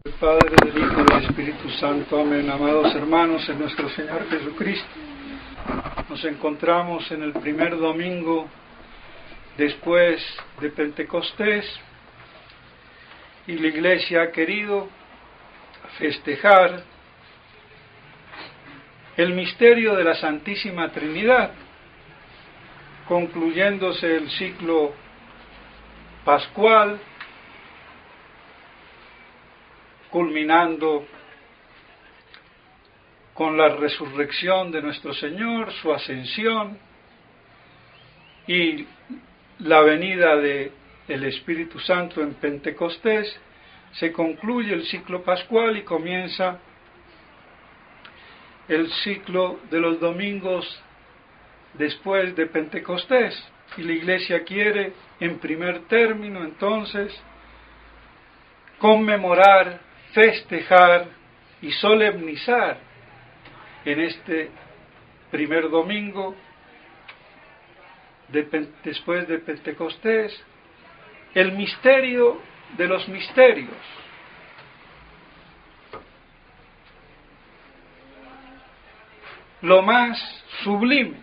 Del Padre, del Hijo y del Espíritu Santo. Amén. Amados hermanos en nuestro Señor Jesucristo, nos encontramos en el primer domingo después de Pentecostés y la Iglesia ha querido festejar el misterio de la Santísima Trinidad, concluyéndose el ciclo pascual, culminando con la resurrección de nuestro Señor, su ascensión y la venida del Espíritu Santo en Pentecostés. Se concluye el ciclo pascual y comienza el ciclo de los domingos después de Pentecostés. Y la Iglesia quiere, en primer término, entonces, conmemorar, festejar y solemnizar en este primer domingo después de Pentecostés el misterio de los misterios, lo más sublime.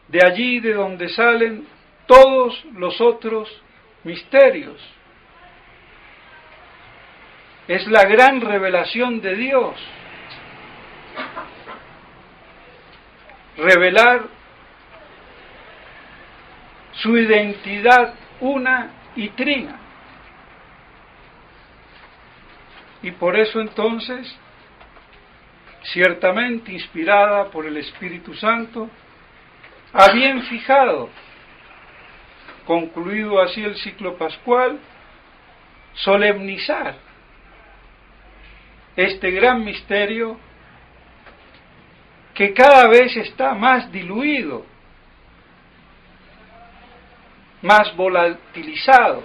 De allí de donde salen todos los otros misterios. Es la gran revelación de Dios. Revelar su identidad una y trina. Y por eso entonces, ciertamente inspirada por el Espíritu Santo, ha bien fijado, concluido así el ciclo pascual, solemnizar este gran misterio que cada vez está más diluido, más volatilizado.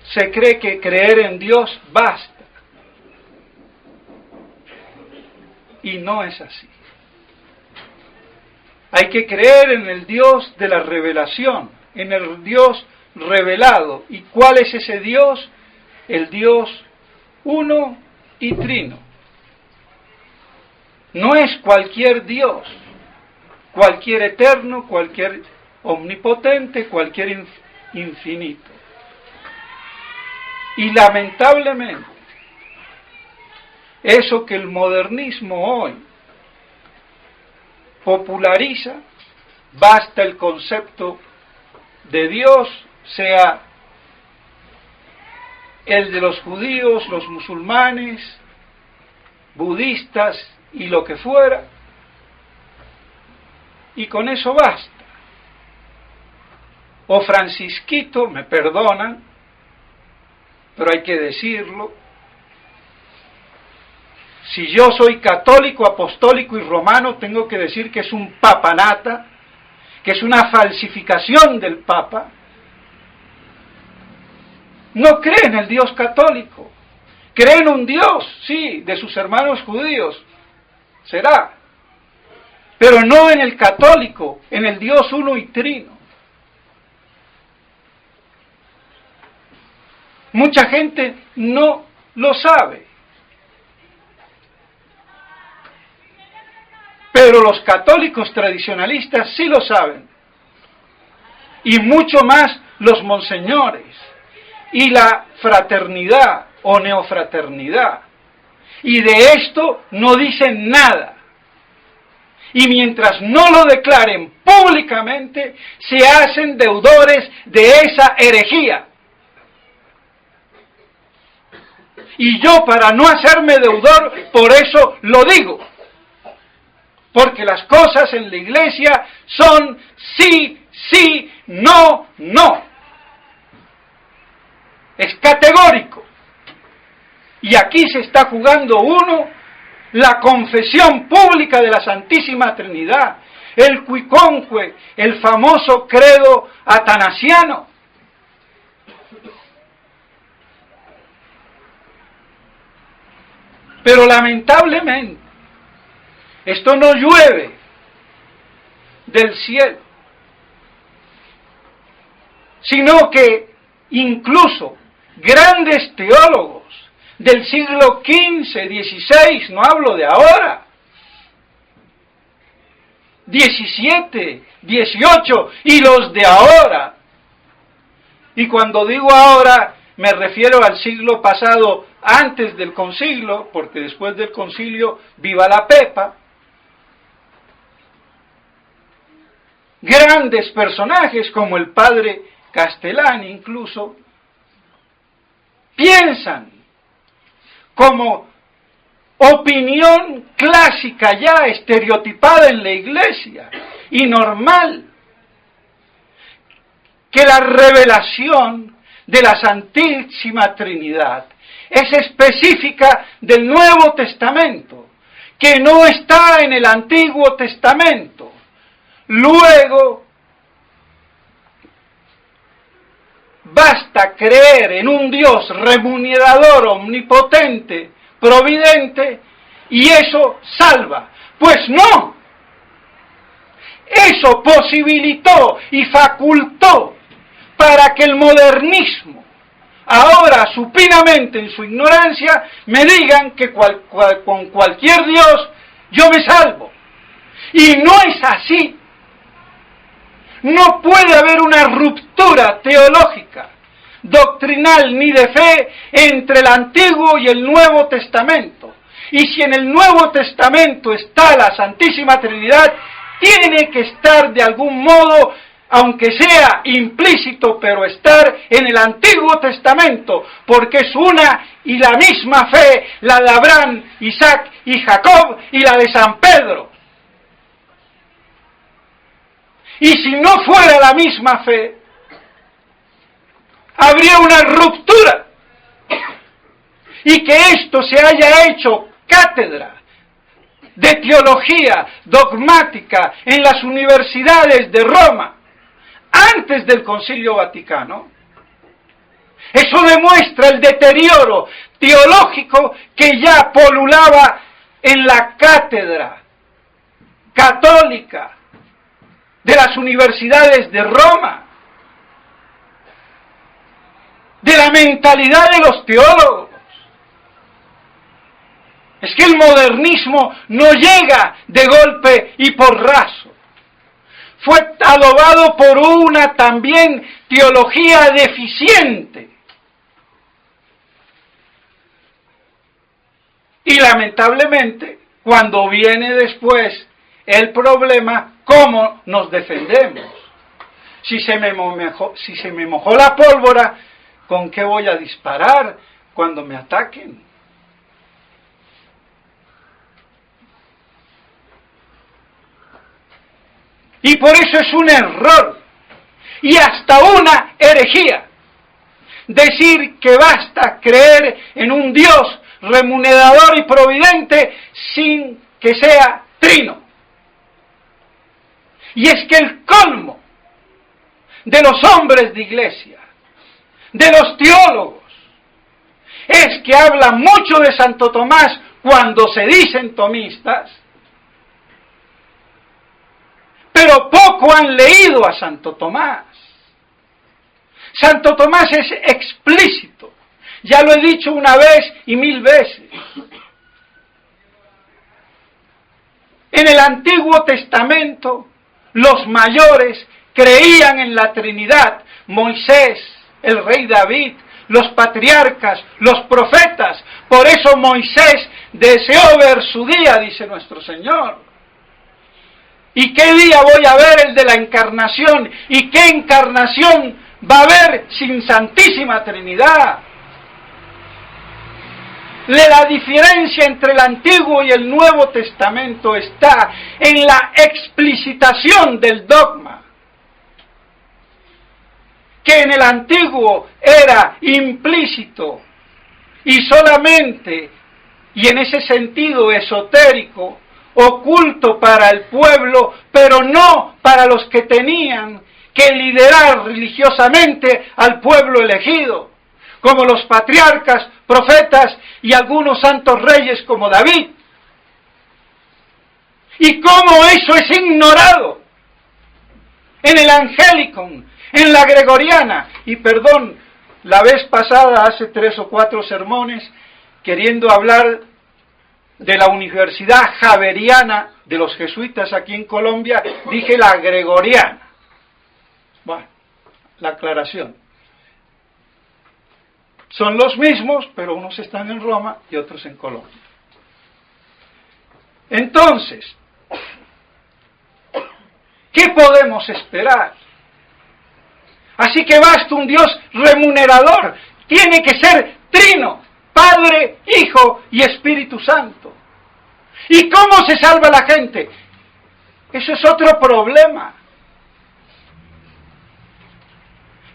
Se cree que creer en Dios basta, y no es así. Hay que creer en el Dios de la revelación, en el Dios revelado. ¿Y cuál es ese Dios? El Dios uno y trino. No es cualquier Dios, cualquier eterno, cualquier omnipotente, cualquier infinito. Y lamentablemente, eso que el modernismo hoy populariza, basta el concepto de Dios, sea el de los judíos, los musulmanes, budistas y lo que fuera, y con eso basta. O francisquito, me perdonan, pero hay que decirlo. Si yo soy católico, apostólico y romano, tengo que decir que es un papanata, que es una falsificación del Papa. No cree en el Dios católico, cree en un Dios, sí, de sus hermanos judíos, será, pero no en el católico, en el Dios uno y trino. Mucha gente no lo sabe. Pero los católicos tradicionalistas sí lo saben. Y mucho más los monseñores. Y la fraternidad o neofraternidad. Y de esto no dicen nada. Y mientras no lo declaren públicamente, se hacen deudores de esa herejía. Y yo, para no hacerme deudor, por eso lo digo. Porque las cosas en la Iglesia son sí, sí, no, no. Es categórico. Y aquí se está jugando uno la confesión pública de la Santísima Trinidad, el cuiconque, el famoso credo atanasiano. Pero lamentablemente, esto no llueve del cielo, sino que incluso grandes teólogos del siglo XV, XVI, no hablo de ahora, XVII, XVIII y los de ahora, y cuando digo ahora me refiero al siglo pasado antes del concilio, porque después del concilio viva la pepa, grandes personajes como el padre Castellani incluso, piensan como opinión clásica ya estereotipada en la Iglesia y normal, que la revelación de la Santísima Trinidad es específica del Nuevo Testamento, que no está en el Antiguo Testamento. Luego, basta creer en un Dios remunerador, omnipotente, providente, y eso salva. Pues no. Eso posibilitó y facultó para que el modernismo, ahora supinamente en su ignorancia, me digan que con cualquier Dios yo me salvo. Y no es así. No puede haber una ruptura teológica, doctrinal ni de fe entre el Antiguo y el Nuevo Testamento. Y si en el Nuevo Testamento está la Santísima Trinidad, tiene que estar de algún modo, aunque sea implícito, pero estar en el Antiguo Testamento, porque es una y la misma fe, la de Abraham, Isaac y Jacob, y la de San Pedro. Y si no fuera la misma fe, habría una ruptura. Y que esto se haya hecho cátedra de teología dogmática en las universidades de Roma, antes del Concilio Vaticano, eso demuestra el deterioro teológico que ya polulaba en la cátedra católica de las universidades de Roma, de la mentalidad de los teólogos. Es que el modernismo no llega de golpe y porrazo. Fue adobado por una también teología deficiente. Y lamentablemente, cuando viene después el problema, ¿cómo nos defendemos? Si se me mojó la pólvora, ¿con qué voy a disparar cuando me ataquen? Y por eso es un error y hasta una herejía decir que basta creer en un Dios remunerador y providente sin que sea trino. Y es que el colmo de los hombres de iglesia, de los teólogos, es que hablan mucho de Santo Tomás cuando se dicen tomistas, pero poco han leído a Santo Tomás. Santo Tomás es explícito, ya lo he dicho una vez y mil veces. En el Antiguo Testamento, los mayores creían en la Trinidad: Moisés, el rey David, los patriarcas, los profetas. Por eso Moisés deseó ver su día, dice nuestro Señor. ¿Y qué día voy a ver? El de la encarnación. ¿Y qué encarnación va a haber sin Santísima Trinidad? La diferencia entre el Antiguo y el Nuevo Testamento está en la explicitación del dogma. Que en el Antiguo era implícito y solamente, y en ese sentido esotérico, oculto para el pueblo, pero no para los que tenían que liderar religiosamente al pueblo elegido, como los patriarcas, profetas y algunos santos reyes como David. ¿Y cómo eso es ignorado en el Angelicum, en la Gregoriana. Y perdón, la vez pasada, hace 3 o 4 sermones, queriendo hablar de la Universidad Javeriana de los jesuitas aquí en Colombia, dije la Gregoriana. Bueno, la aclaración. Son los mismos, pero unos están en Roma y otros en Colombia. Entonces, ¿qué podemos esperar? Así que basta un Dios remunerador. Tiene que ser trino, Padre, Hijo y Espíritu Santo. ¿Y cómo se salva la gente? Eso es otro problema.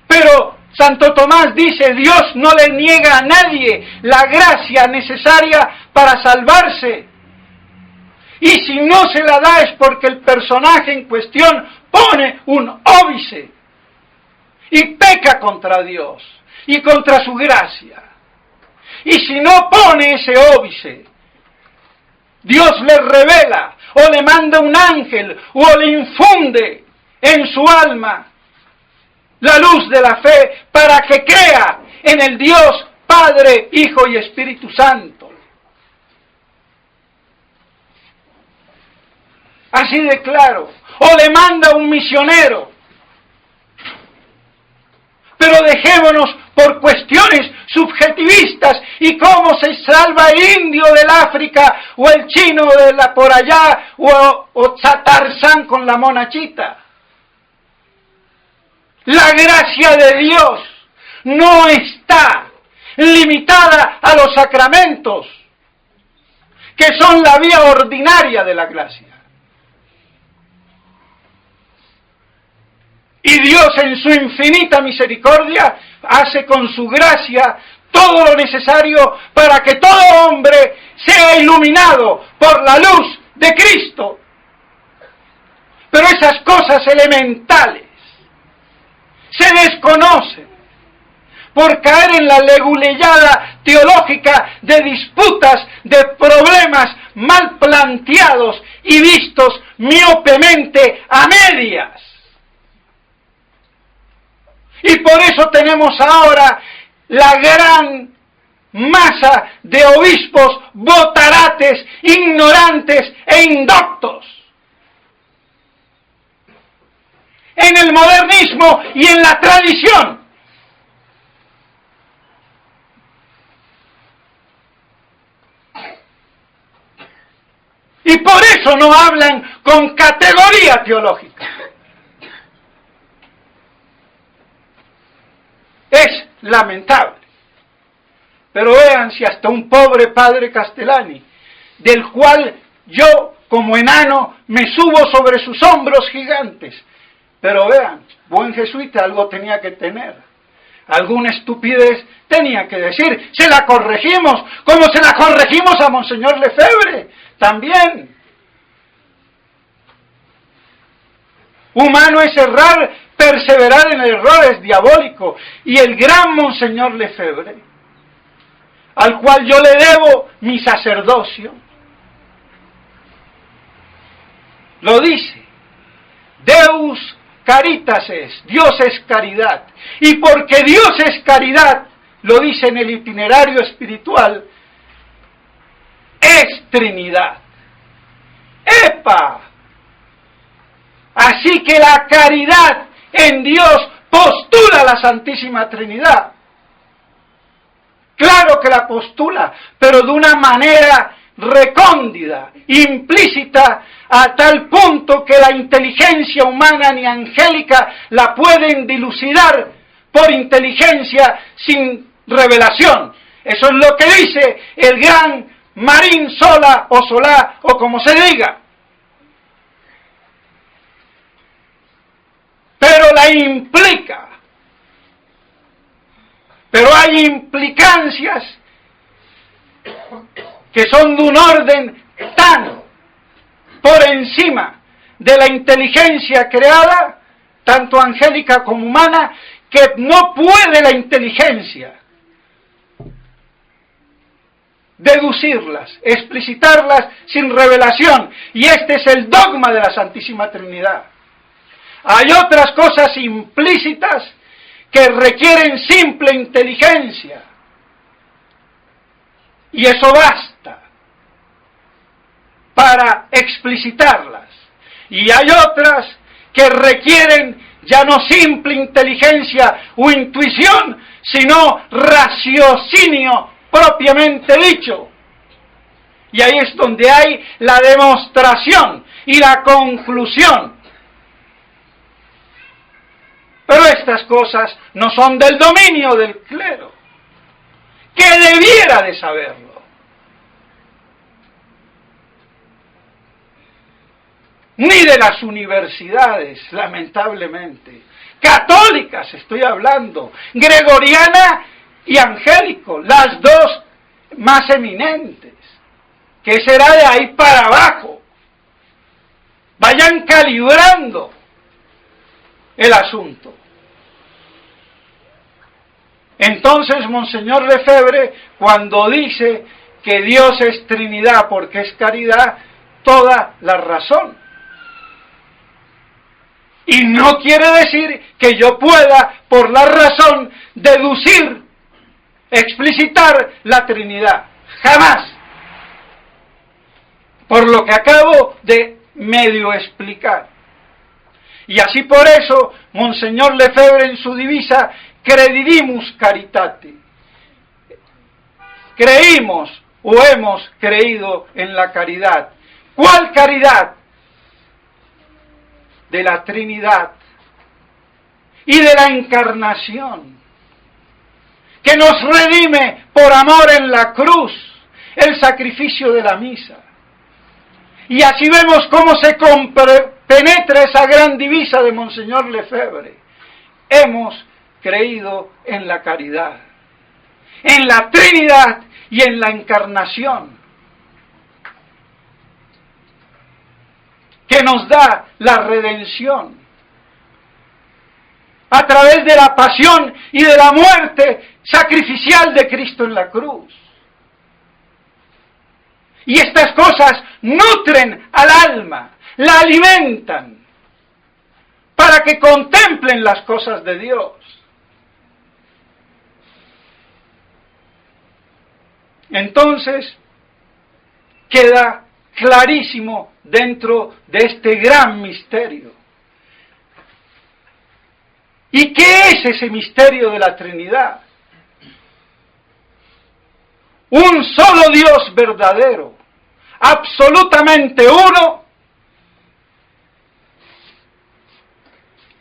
Pero Santo Tomás dice, Dios no le niega a nadie la gracia necesaria para salvarse. Y si no se la da es porque el personaje en cuestión pone un óbice y peca contra Dios y contra su gracia. Y si no pone ese óbice, Dios le revela o le manda un ángel o le infunde en su alma la luz de la fe para que crea en el Dios Padre, Hijo y Espíritu Santo. Así de claro. O le manda un misionero. Pero dejémonos por cuestiones subjetivistas y cómo se salva el indio del África o el chino de la por allá o Tarzán con la monachita. La gracia de Dios no está limitada a los sacramentos, que son la vía ordinaria de la gracia. Y Dios en su infinita misericordia hace con su gracia todo lo necesario para que todo hombre sea iluminado por la luz de Cristo. Pero esas cosas elementales se desconocen por caer en la leguleyada teológica de disputas, de problemas mal planteados y vistos miopemente a medias. Y por eso tenemos ahora la gran masa de obispos botarates, ignorantes e indoctos. En el modernismo y en la tradición. Y por eso no hablan con categoría teológica. Es lamentable. Pero vean si hasta un pobre padre Castellani, del cual yo como enano me subo sobre sus hombros gigantes. Pero vean, buen jesuita algo tenía que tener. Alguna estupidez tenía que decir. Se la corregimos, como se la corregimos a Monseñor Lefebvre, también. Humano es errar, perseverar en el error es diabólico. Y el gran Monseñor Lefebvre, al cual yo le debo mi sacerdocio, lo dice. Deus caritas es, Dios es caridad. Y porque Dios es caridad, lo dice en el itinerario espiritual, es Trinidad. ¡Epa! Así que la caridad en Dios postula la Santísima Trinidad. Claro que la postula, pero de una manera recóndita, implícita, a tal punto que la inteligencia humana ni angélica la pueden dilucidar por inteligencia sin revelación. Eso es lo que dice el gran Marín Sola o Solá o como se diga. Pero la implica. Pero hay implicancias que son de un orden tan por encima de la inteligencia creada, tanto angélica como humana, que no puede la inteligencia deducirlas, explicitarlas sin revelación. Y este es el dogma de la Santísima Trinidad. Hay otras cosas implícitas que requieren simple inteligencia. Y eso basta para explicitarlas. Y hay otras que requieren ya no simple inteligencia o intuición, sino raciocinio propiamente dicho. Y ahí es donde hay la demostración y la conclusión. Pero estas cosas no son del dominio del clero, que debiera de saberlo. Ni de las universidades, lamentablemente. Católicas estoy hablando, gregoriana y angélico, las dos más eminentes. Que será de ahí para abajo. Vayan calibrando el asunto. Entonces, Monseñor Lefebvre, cuando dice que Dios es Trinidad porque es caridad, toda la razón. Y no quiere decir que yo pueda, por la razón, deducir, explicitar la Trinidad. Jamás. Por lo que acabo de medio explicar. Y así por eso, Monseñor Lefebvre en su divisa, credidimus caritate. Creímos o hemos creído en la caridad. ¿Cuál caridad? De la Trinidad y de la encarnación, que nos redime por amor en la cruz, el sacrificio de la misa. Y así vemos cómo se penetra esa gran divisa de Monseñor Lefebvre. Hemos creído en la caridad, en la Trinidad y en la encarnación, que nos da la redención a través de la pasión y de la muerte sacrificial de Cristo en la cruz. Y estas cosas nutren al alma, la alimentan, para que contemplen las cosas de Dios. Entonces, queda clarísimo dentro de este gran misterio. ¿Y qué es ese misterio de la Trinidad? Un solo Dios verdadero, absolutamente uno,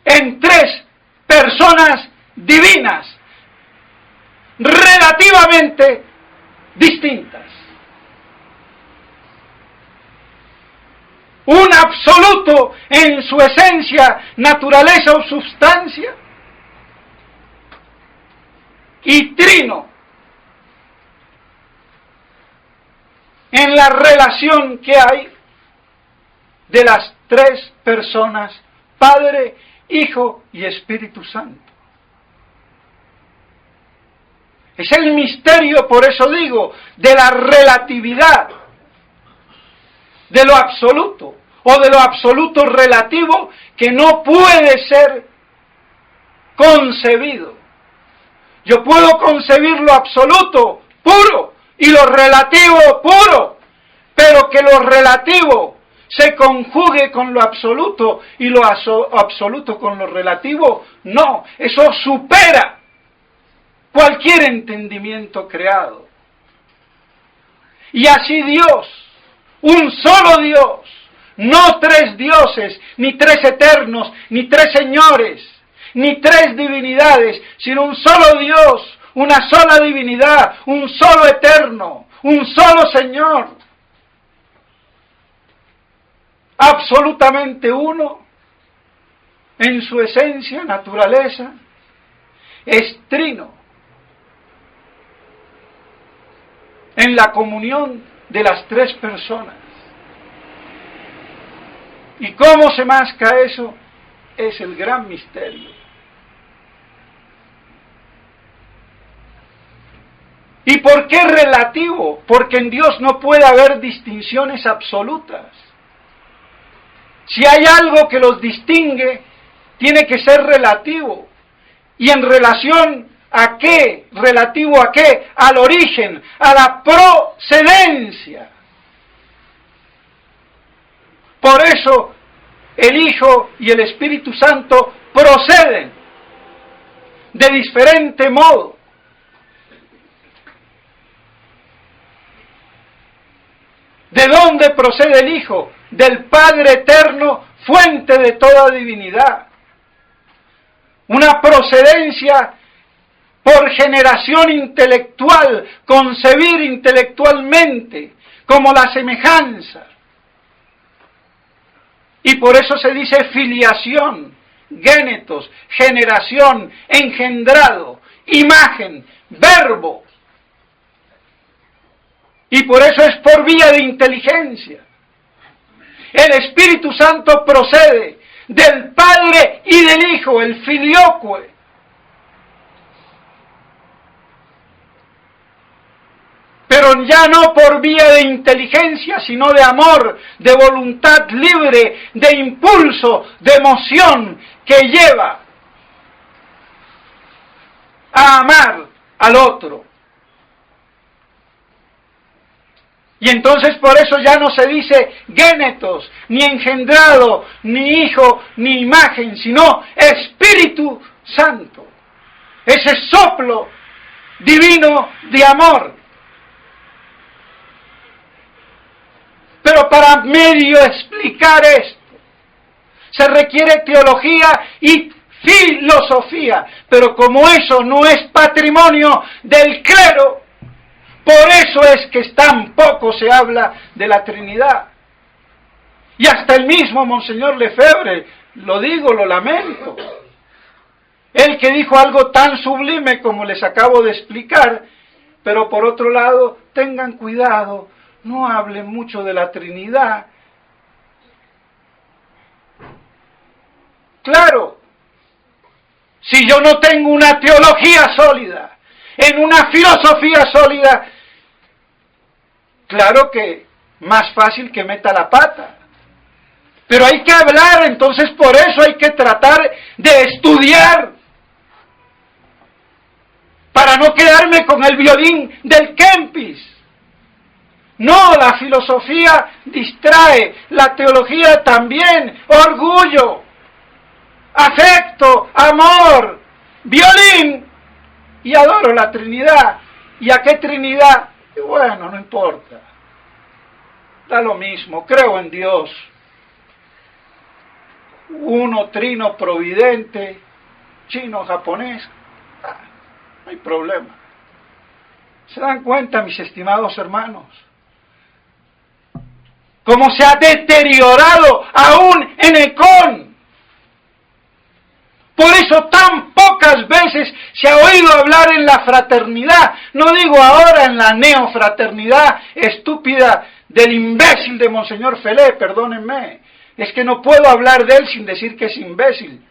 en tres personas divinas, relativamente distintas. Un absoluto en su esencia, naturaleza o substancia, y trino en la relación que hay de las tres personas, Padre, Hijo y Espíritu Santo. Es el misterio, por eso digo, de la relatividad, de lo absoluto, o de lo absoluto relativo, que no puede ser concebido. Yo puedo concebir lo absoluto, puro, y lo relativo, puro, pero que lo relativo se conjugue con lo absoluto y lo absoluto con lo relativo, no, eso supera cualquier entendimiento creado. Y así Dios, un solo Dios, no tres dioses, ni tres eternos, ni tres señores, ni tres divinidades, sino un solo Dios, una sola divinidad, un solo eterno, un solo Señor, absolutamente uno en su esencia, naturaleza, es trino en la comunión de las tres personas. ¿Y cómo se masca eso? Es el gran misterio. ¿Y por qué relativo? Porque en Dios no puede haber distinciones absolutas. Si hay algo que los distingue, tiene que ser relativo. ¿Y en relación a qué? ¿Relativo a qué? Al origen, a la procedencia. Por eso el Hijo y el Espíritu Santo proceden de diferente modo. ¿De dónde procede el Hijo? Del Padre eterno, fuente de toda divinidad. Una procedencia por generación intelectual, concebir intelectualmente, como la semejanza. Y por eso se dice filiación, génetos, generación, engendrado, imagen, verbo. Y por eso es por vía de inteligencia. El Espíritu Santo procede del Padre y del Hijo, el filioque. Pero ya no por vía de inteligencia, sino de amor, de voluntad libre, de impulso, de emoción que lleva a amar al otro. Y entonces por eso ya no se dice génetos, ni engendrado, ni hijo, ni imagen, sino Espíritu Santo. Ese soplo divino de amor. Pero para medio explicar esto, se requiere teología y filosofía. Pero como eso no es patrimonio del clero, por eso es que tan poco se habla de la Trinidad. Y hasta el mismo Monseñor Lefebvre, lo digo, lo lamento. Él que dijo algo tan sublime como les acabo de explicar, pero por otro lado, tengan cuidado, no hablen mucho de la Trinidad. Claro, si yo no tengo una teología sólida, en una filosofía sólida, claro que más fácil que meta la pata. Pero hay que hablar, entonces por eso hay que tratar de estudiar, para no quedarme con el violín del Kempis. No, la filosofía distrae, la teología también, orgullo, afecto, amor, violín, y adoro la Trinidad. ¿Y a qué Trinidad? Y bueno, no importa, da lo mismo, creo en Dios, uno, trino, providente, chino, japonés, no hay problema. ¿Se dan cuenta, mis estimados hermanos? Cómo se ha deteriorado aún en Ecón. Por eso tan pocas veces se ha oído hablar en la fraternidad. No digo ahora en la neofraternidad estúpida del imbécil de Monseñor Felé, perdónenme. Es que no puedo hablar de él sin decir que es imbécil.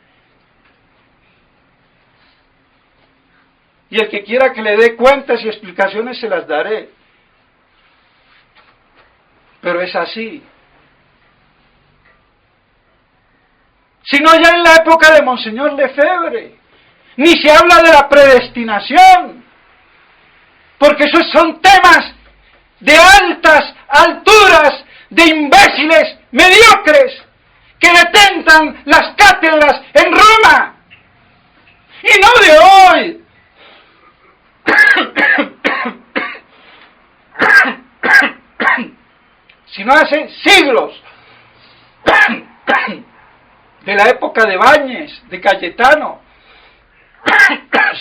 Y el que quiera que le dé cuentas y explicaciones se las daré. Pero es así. Sino ya en la época de Monseñor Lefebvre, ni se habla de la predestinación, porque esos son temas de altas alturas, de imbéciles mediocres, que detentan las cátedras en Roma, y no de hoy. Sino hace siglos, de la época de Báñez, de Cayetano,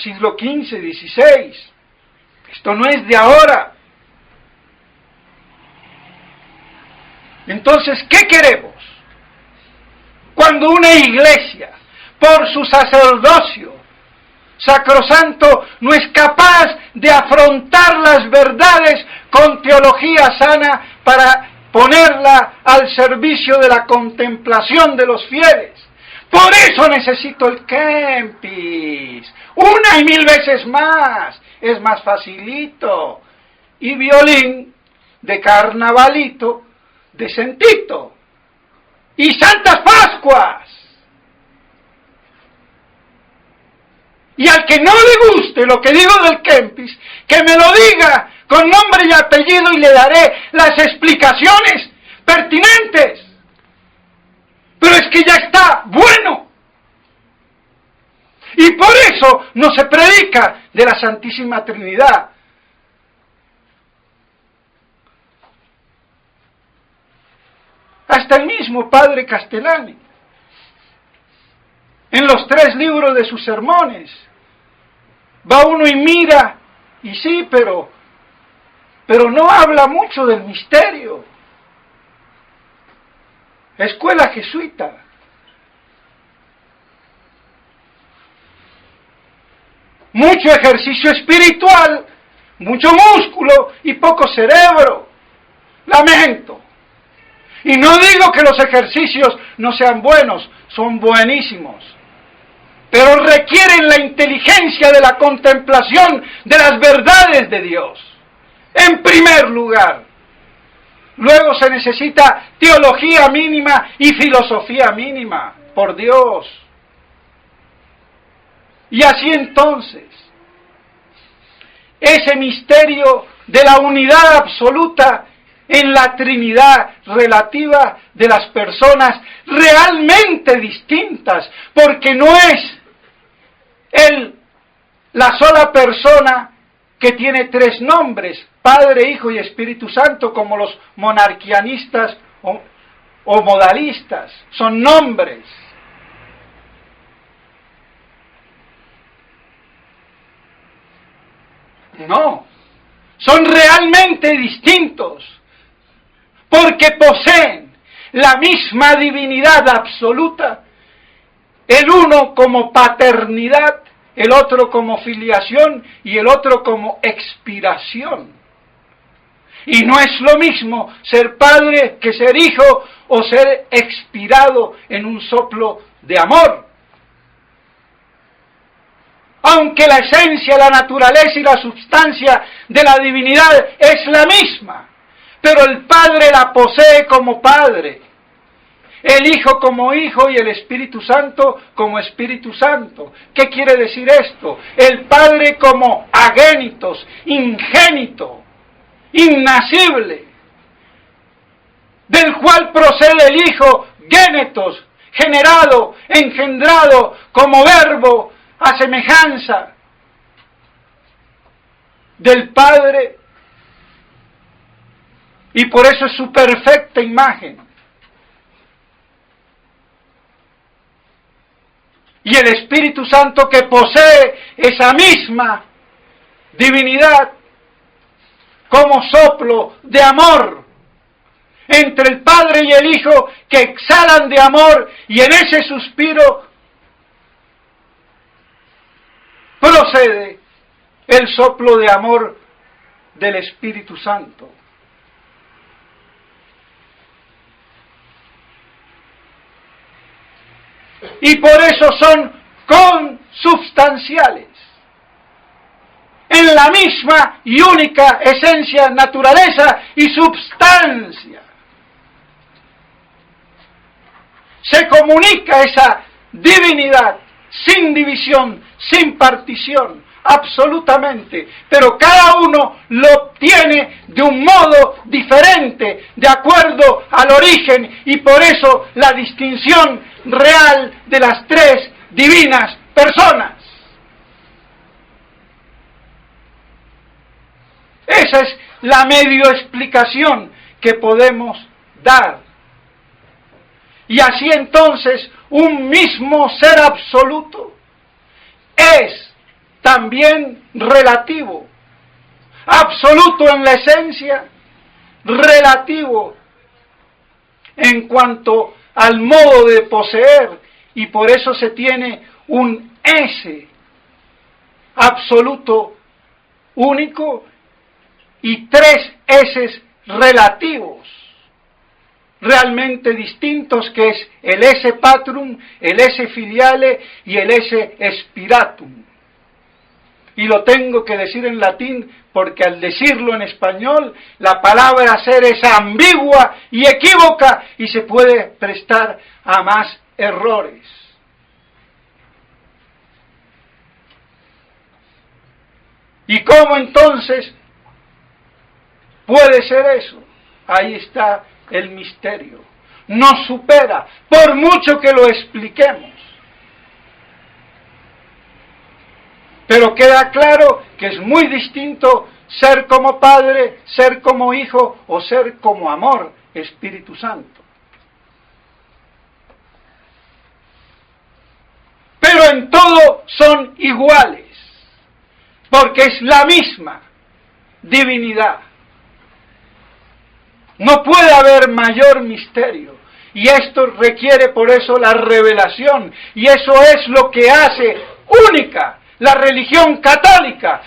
siglo XV, XVI. Esto no es de ahora. Entonces, ¿qué queremos? Cuando una iglesia, por su sacerdocio sacrosanto, no es capaz de afrontar las verdades con teología sana para ponerla al servicio de la contemplación de los fieles. Por eso necesito el Kempis, una y mil veces más, es más facilito. Y violín de carnavalito, decentito. Y Santas Pascuas. Y al que no le guste lo que digo del Kempis, que me lo diga con nombre y apellido y le daré las explicaciones pertinentes. Pero es que ya está bueno. Y por eso no se predica de la Santísima Trinidad. Hasta el mismo Padre Castellani, en los 3 libros de sus sermones, va uno y mira, y sí, pero no habla mucho del misterio. Escuela jesuita. Mucho ejercicio espiritual, mucho músculo y poco cerebro. Lamento. Y no digo que los ejercicios no sean buenos, son buenísimos. Pero requieren la inteligencia de la contemplación de las verdades de Dios. En primer lugar. Luego se necesita teología mínima y filosofía mínima. Por Dios. Y así entonces, ese misterio de la unidad absoluta en la Trinidad relativa de las personas realmente distintas, porque no es la sola persona que tiene 3 nombres, Padre, Hijo y Espíritu Santo, como los monarquianistas o modalistas, son nombres. No, son realmente distintos, porque poseen la misma divinidad absoluta, el uno como paternidad, el otro como filiación y el otro como expiración. Y no es lo mismo ser padre que ser hijo o ser expirado en un soplo de amor. Aunque la esencia, la naturaleza y la substancia de la divinidad es la misma, pero el Padre la posee como Padre, el Hijo como Hijo y el Espíritu Santo como Espíritu Santo. ¿Qué quiere decir esto? El Padre como agénitos, ingénito, innacible, del cual procede el Hijo, génetos, generado, engendrado como verbo, a semejanza del Padre, y por eso es su perfecta imagen. Y el Espíritu Santo, que posee esa misma divinidad como soplo de amor entre el Padre y el Hijo, que exhalan de amor, y en ese suspiro procede el soplo de amor del Espíritu Santo. Y por eso son consubstanciales, en la misma y única esencia, naturaleza y substancia. Se comunica esa divinidad sin división, sin partición, absolutamente, pero cada uno lo obtiene de un modo diferente, de acuerdo al origen, y por eso la distinción real de las 3 divinas personas. Esa es la medio explicación que podemos dar. Y así entonces, un mismo ser absoluto es también relativo, absoluto en la esencia, relativo en cuanto al modo de poseer, y por eso se tiene un ese absoluto único y 3 eses relativos, realmente distintos, que es el esse patrum, el esse filiale y el esse spiratum. Y lo tengo que decir en latín porque al decirlo en español la palabra ser es ambigua y equívoca y se puede prestar a más errores. ¿Y cómo entonces puede ser eso? Ahí está el misterio. Nos supera, por mucho que lo expliquemos. Pero queda claro que es muy distinto ser como Padre, ser como Hijo o ser como Amor, Espíritu Santo. Pero en todo son iguales, porque es la misma divinidad. No puede haber mayor misterio. Y esto requiere por eso la revelación. Y eso es lo que hace única la religión católica,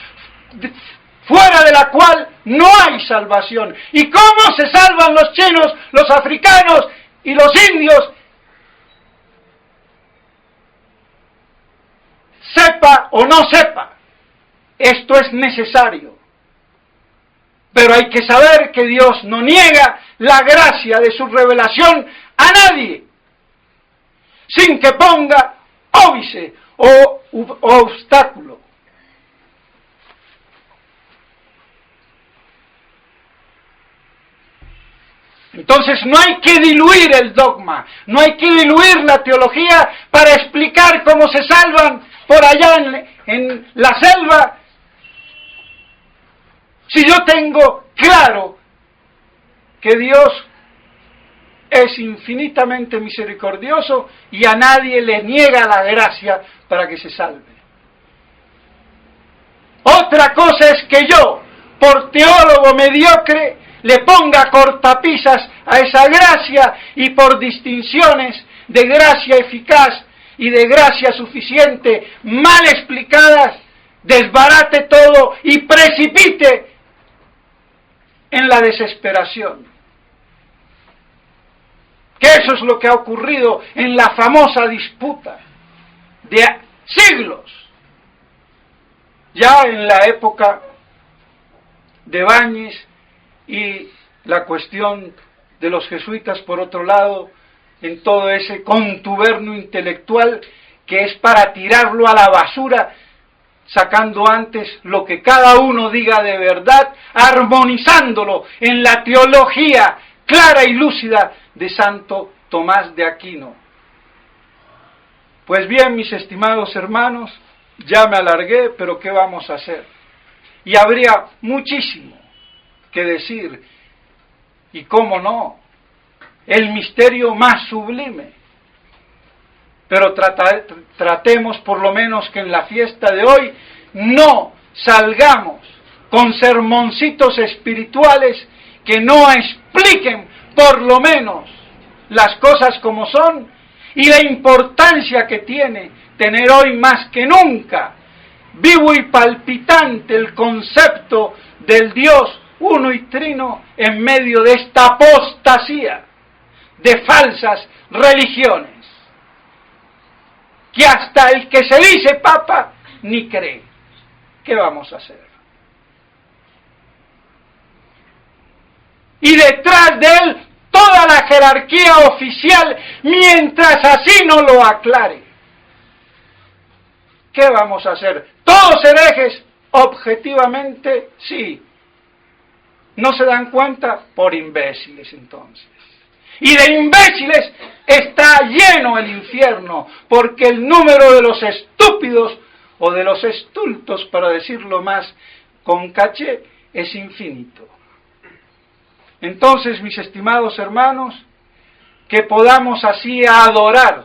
fuera de la cual no hay salvación. ¿Y cómo se salvan los chinos, los africanos y los indios? Sepa o no sepa, esto es necesario. Pero hay que saber que Dios no niega la gracia de su revelación a nadie, sin que ponga óbice o obstáculo. Entonces no hay que diluir el dogma, no hay que diluir la teología para explicar cómo se salvan por allá en la selva. Si yo tengo claro que Dios es infinitamente misericordioso y a nadie le niega la gracia para que se salve. Otra cosa es que yo, por teólogo mediocre, le ponga cortapisas a esa gracia y por distinciones de gracia eficaz y de gracia suficiente mal explicadas, desbarate todo y precipite en la desesperación. Que eso es lo que ha ocurrido en la famosa disputa de siglos, ya en la época de Ibáñez y la cuestión de los jesuitas, por otro lado, en todo ese contubernio intelectual que es para tirarlo a la basura, sacando antes lo que cada uno diga de verdad, armonizándolo en la teología clara y lúcida de Santo Tomás de Aquino. Pues bien, mis estimados hermanos, ya me alargué, pero ¿qué vamos a hacer? Y habría muchísimo que decir, y cómo no, el misterio más sublime. Pero tratemos por lo menos que en la fiesta de hoy no salgamos con sermoncitos espirituales que no expliquen por lo menos las cosas como son y la importancia que tiene tener hoy más que nunca vivo y palpitante el concepto del Dios uno y trino en medio de esta apostasía de falsas religiones, que hasta el que se dice papa ni cree. ¿Qué vamos a hacer? Y detrás de él toda la jerarquía oficial, mientras así no lo aclare. ¿Qué vamos a hacer? ¿Todos herejes? Objetivamente, sí. ¿No se dan cuenta? Por imbéciles entonces. Y de imbéciles está lleno el infierno, porque el número de los estúpidos, o de los estultos, para decirlo más con caché, es infinito. Entonces, mis estimados hermanos, que podamos así adorar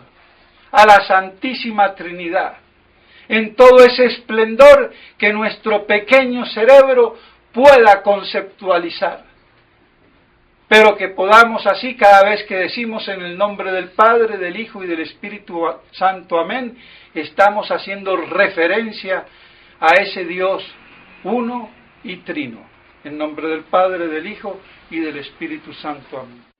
a la Santísima Trinidad, en todo ese esplendor que nuestro pequeño cerebro pueda conceptualizar. Pero que podamos así, cada vez que decimos en el nombre del Padre, del Hijo y del Espíritu Santo, amén, estamos haciendo referencia a ese Dios uno y trino. En nombre del Padre, del Hijo y del Espíritu Santo, amén.